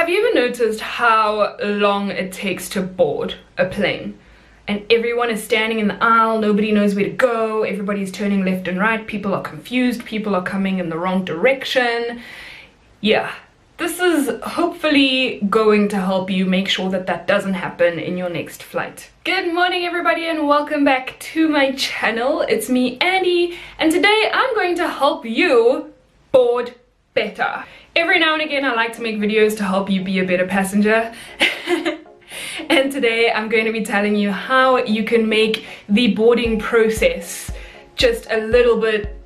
Have you ever noticed how long it takes to board a plane? And everyone is standing in the aisle, nobody knows where to go, everybody's turning left and right, people are confused, people are coming in the wrong direction. Yeah, this is hopefully going to help you make sure that that doesn't happen in your next flight. Good morning everybody and welcome back to my channel. It's me, Andy, and today I'm going to help you board better. Every now and again I like to make videos to help you be a better passenger. And today I'm going to be telling you how you can make the boarding process just a little bit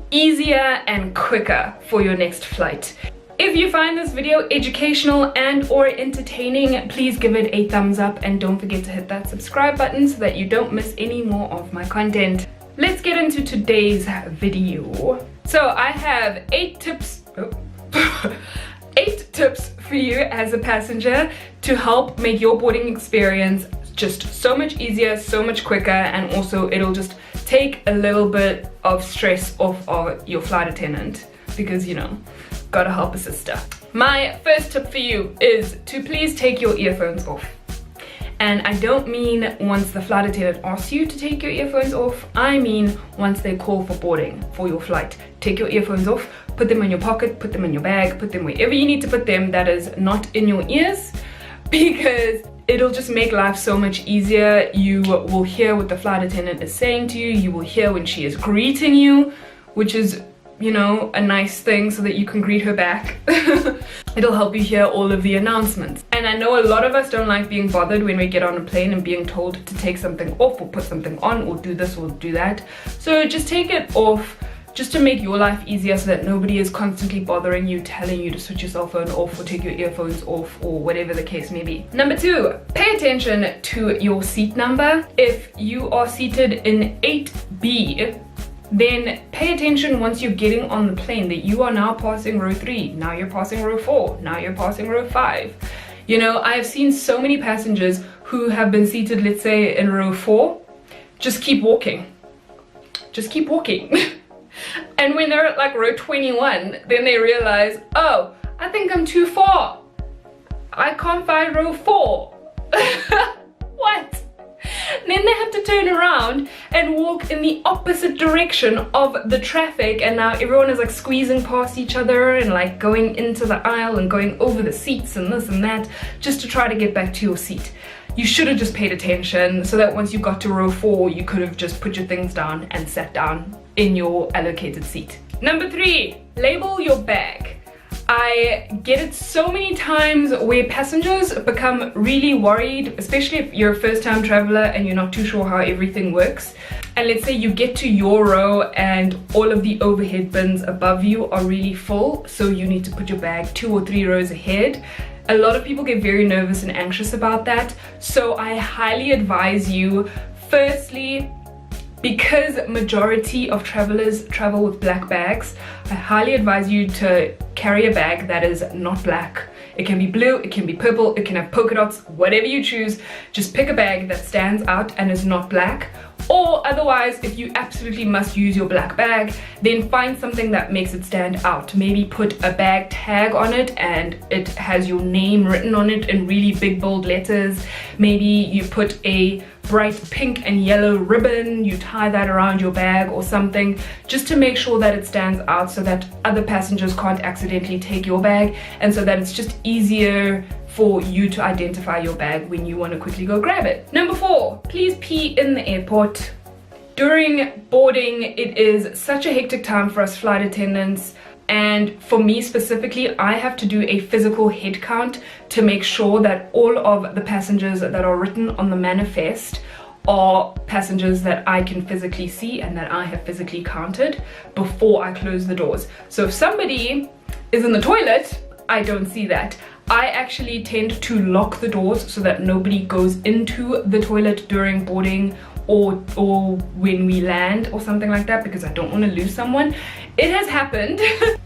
easier and quicker for your next flight. If you find this video educational and or entertaining, please give it a thumbs up and don't forget to hit that subscribe button so that you don't miss any more of my content. Let's get into today's video. So I have 8 tips for you as a passenger to help make your boarding experience just so much easier, so much quicker, and also it'll just take a little bit of stress off of your flight attendant because, you know, gotta help a sister. My first tip for you is to please take your earphones off. And I don't mean once the flight attendant asks you to take your earphones off, I mean once they call for boarding for your flight. Take your earphones off, put them in your pocket, put them in your bag, put them wherever you need to put them that is not in your ears, because it'll just make life so much easier. You will hear what the flight attendant is saying to you, you will hear when she is greeting you, which is, you know, a nice thing so that you can greet her back. It'll help you hear all of the announcements. And I know a lot of us don't like being bothered when we get on a plane and being told to take something off or put something on or do this or do that. So just take it off just to make your life easier so that nobody is constantly bothering you, telling you to switch your cell phone off or take your earphones off or whatever the case may be. Number 2, pay attention to your seat number. If you are seated in 8B, then pay attention once you're getting on the plane that you are now passing row 3, now you're passing row 4, now you're passing row 5. You know, I have seen so many passengers who have been seated, let's say, in row 4, just keep walking. Just keep walking. And when they're at like row 21, then they realize, oh, I think I'm too far. I can't find row 4. What? Then they have to turn around and walk in the opposite direction of the traffic, and now everyone is like squeezing past each other and like going into the aisle and going over the seats and this and that just to try to get back to your seat. You should have just paid attention so that once you got to row 4 you could have just put your things down and sat down in your allocated seat. Number 3, label your bag. I get it so many times where passengers become really worried, especially if you're a first-time traveler and you're not too sure how everything works. And let's say you get to your row and all of the overhead bins above you are really full, so you need to put your bag 2 or 3 rows ahead. A lot of people get very nervous and anxious about that, so I highly advise you, firstly, because majority of travelers travel with black bags, I highly advise you to carry a bag that is not black. It can be blue, it can be purple, it can have polka dots, whatever you choose. Just pick a bag that stands out and is not black. Or otherwise, if you absolutely must use your black bag, then find something that makes it stand out. Maybe put a bag tag on it and it has your name written on it in really big bold letters. Maybe you put a bright pink and yellow ribbon, you tie that around your bag or something, just to make sure that it stands out so that other passengers can't accidentally take your bag, and so that it's just easier for you to identify your bag when you want to quickly go grab it. Number 4, please pee in the airport. During boarding, it is such a hectic time for us flight attendants, and for me specifically, I have to do a physical head count to make sure that all of the passengers that are written on the manifest are passengers that I can physically see and that I have physically counted before I close the doors. So if somebody is in the toilet, I don't see that. I actually tend to lock the doors so that nobody goes into the toilet during boarding or when we land or something like that, because I don't want to lose someone. It has happened.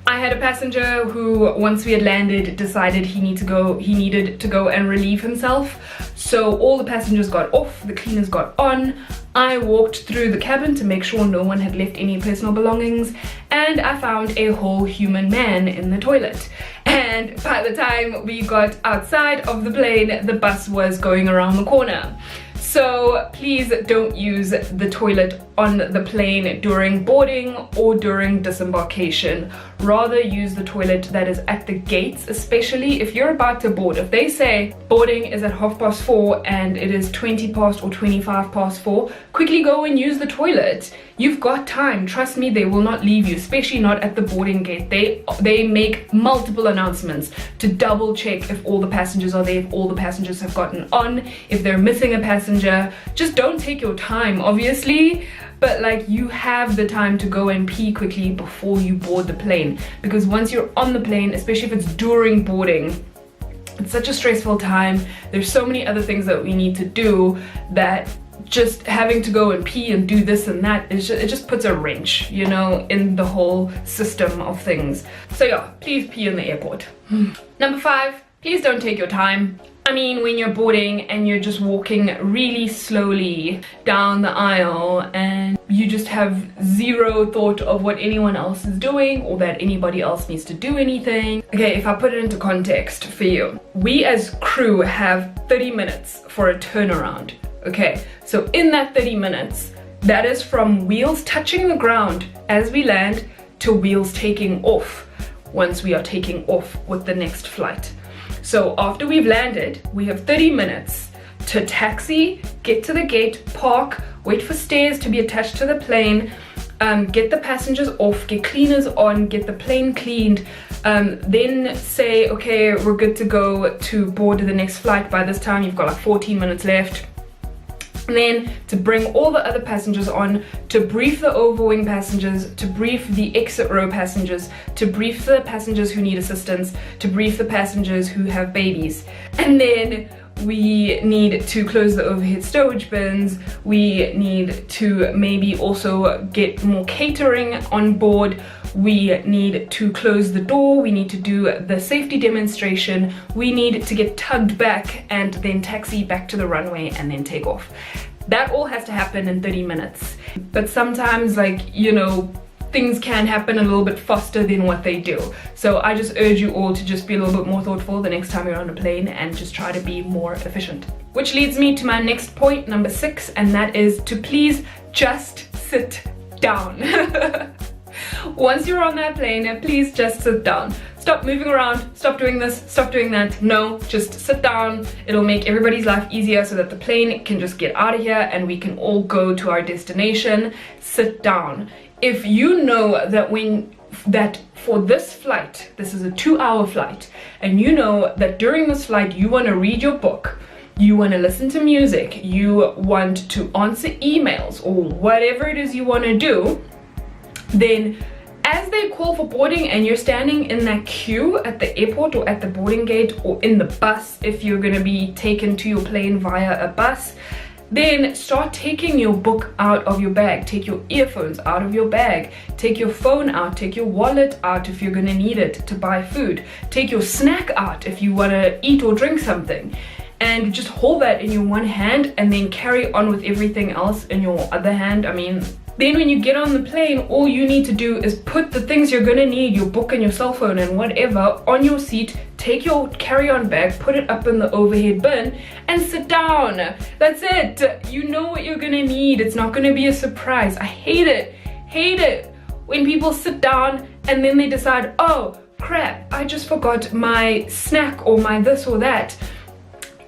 I had a passenger who, once we had landed, decided he needed to go and relieve himself. So all the passengers got off, the cleaners got on. I walked through the cabin to make sure no one had left any personal belongings, and I found a whole human man in the toilet. And by the time we got outside of the plane, the bus was going around the corner. So please don't use the toilet on the plane during boarding or during disembarkation. Rather use the toilet that is at the gates, especially if you're about to board. If they say boarding is at 4:30 and it is 20 past or 25 past 4, quickly go and use the toilet. You've got time. Trust me, they will not leave you, especially not at the boarding gate. They make multiple announcements to double check if all the passengers are there, if all the passengers have gotten on, if they're missing a passenger. Just don't take your time, obviously, but like you have the time to go and pee quickly before you board the plane, because once you're on the plane, especially if it's during boarding, it's such a stressful time. There's so many other things that we need to do that just having to go and pee and do this and that, it just puts a wrench, you know, in the whole system of things. So yeah, please pee in the airport. Number 5, please don't take your time. I mean, when you're boarding and you're just walking really slowly down the aisle and you just have zero thought of what anyone else is doing or that anybody else needs to do anything. Okay, if I put it into context for you, we as crew have 30 minutes for a turnaround. Okay, so in that 30 minutes, that is from wheels touching the ground as we land to wheels taking off once we are taking off with the next flight. So after we've landed, we have 30 minutes to taxi, get to the gate, park, wait for stairs to be attached to the plane, get the passengers off, get cleaners on, get the plane cleaned, then say, okay, we're good to go to board the next flight. By this time, you've got like 14 minutes left. And then to bring all the other passengers on, to brief the overwing passengers, to brief the exit row passengers, to brief the passengers who need assistance, to brief the passengers who have babies. And then we need to close the overhead stowage bins. We need to maybe also get more catering on board. We need to close the door. We need to do the safety demonstration. We need to get tugged back and then taxi back to the runway and then take off. That all has to happen in 30 minutes. But sometimes, like, you know, things can happen a little bit faster than what they do. So I just urge you all to just be a little bit more thoughtful the next time you're on a plane and just try to be more efficient. Which leads me to my next point, number 6, and that is to please just sit down. Once you're on that plane, please just sit down. Stop moving around, stop doing this, stop doing that. No, just sit down. It'll make everybody's life easier so that the plane can just get out of here and we can all go to our destination. Sit down. If you know that for this flight, this is a 2-hour flight, and you know that during this flight you want to read your book, you want to listen to music, you want to answer emails or whatever it is you want to do, then as they call for boarding and you're standing in that queue at the airport or at the boarding gate or in the bus, if you're going to be taken to your plane via a bus, then start taking your book out of your bag, take your earphones out of your bag, take your phone out, take your wallet out if you're going to need it to buy food, take your snack out if you want to eat or drink something, and just hold that in your one hand and then carry on with everything else in your other hand. I mean, then when you get on the plane, all you need to do is put the things you're gonna need, your book and your cell phone and whatever, on your seat, take your carry-on bag, put it up in the overhead bin, and sit down. That's it. You know what you're gonna need. It's not gonna be a surprise. I hate it when people sit down and then they decide, oh crap, I just forgot my snack or my this or that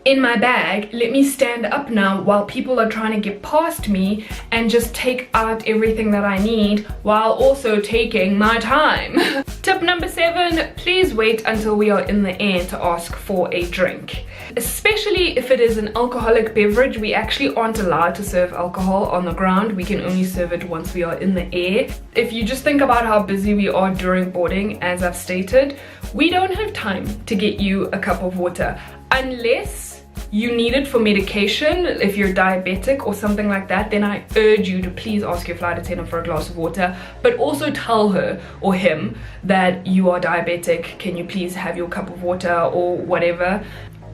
in my bag. Let me stand up now while people are trying to get past me and just take out everything that I need while also taking my time. Tip number 7, please wait until we are in the air to ask for a drink. Especially if it is an alcoholic beverage, we actually aren't allowed to serve alcohol on the ground. We can only serve it once we are in the air. If you just think about how busy we are during boarding, as I've stated, we don't have time to get you a cup of water unless you need it for medication. If you're diabetic or something like that, then I urge you to please ask your flight attendant for a glass of water, but also tell her or him that you are diabetic. Can you please have your cup of water or whatever?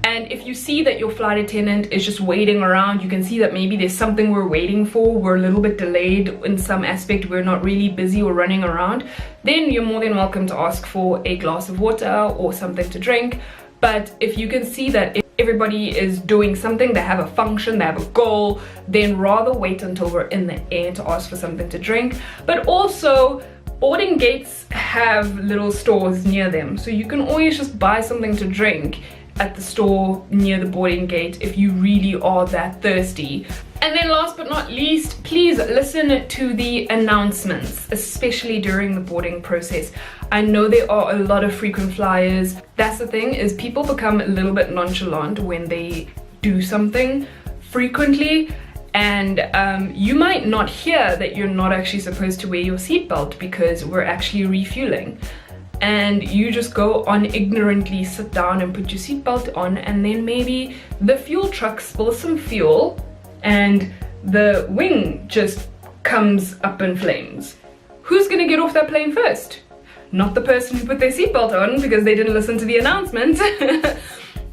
And if you see that your flight attendant is just waiting around, you can see that maybe there's something we're waiting for, we're a little bit delayed in some aspect, we're not really busy or running around, then you're more than welcome to ask for a glass of water or something to drink. But if you can see that everybody is doing something, they have a function, they have a goal, then rather wait until we're in the air to ask for something to drink. But also, boarding gates have little stores near them, so you can always just buy something to drink at the store near the boarding gate if you really are that thirsty. And then last but not least, please listen to the announcements, especially during the boarding process. I know there are a lot of frequent flyers. That's the thing, is people become a little bit nonchalant when they do something frequently, and you might not hear that you're not actually supposed to wear your seatbelt because we're actually refueling. And you just go on ignorantly, sit down and put your seatbelt on, and then maybe the fuel truck spills some fuel and the wing just comes up in flames. Who's gonna get off that plane first? Not the person who put their seatbelt on because they didn't listen to the announcement.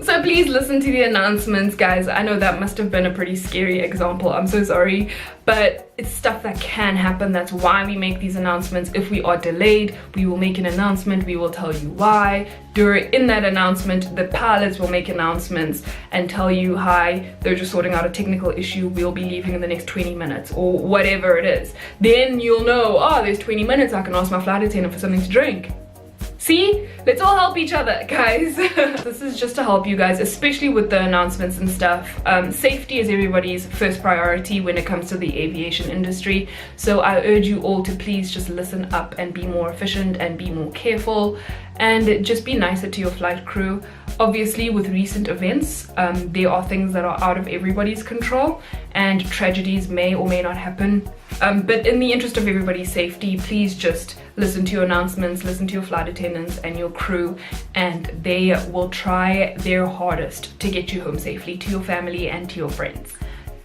So please listen to the announcements, guys. I know that must have been a pretty scary example, I'm so sorry, but it's stuff that can happen. That's why we make these announcements. If we are delayed, we will make an announcement, we will tell you why. In that announcement, the pilots will make announcements and tell you, hi, they're just sorting out a technical issue, we'll be leaving in the next 20 minutes, or whatever it is. Then you'll know, oh, there's 20 minutes, I can ask my flight attendant for something to drink. See? Let's all help each other, guys. This is just to help you guys, especially with the announcements and stuff. Safety is everybody's first priority when it comes to the aviation industry. So I urge you all to please just listen up and be more efficient and be more careful and just be nicer to your flight crew. Obviously, with recent events, there are things that are out of everybody's control and tragedies may or may not happen. But in the interest of everybody's safety, please just listen to your announcements, listen to your flight attendants and your crew, and they will try their hardest to get you home safely to your family and to your friends.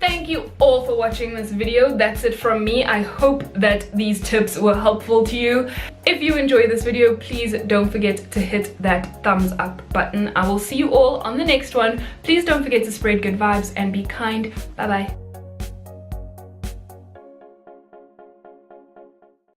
Thank you all for watching this video. That's it from me. I hope that these tips were helpful to you. If you enjoyed this video, please don't forget to hit that thumbs up button. I will see you all on the next one. Please don't forget to spread good vibes and be kind. Bye bye.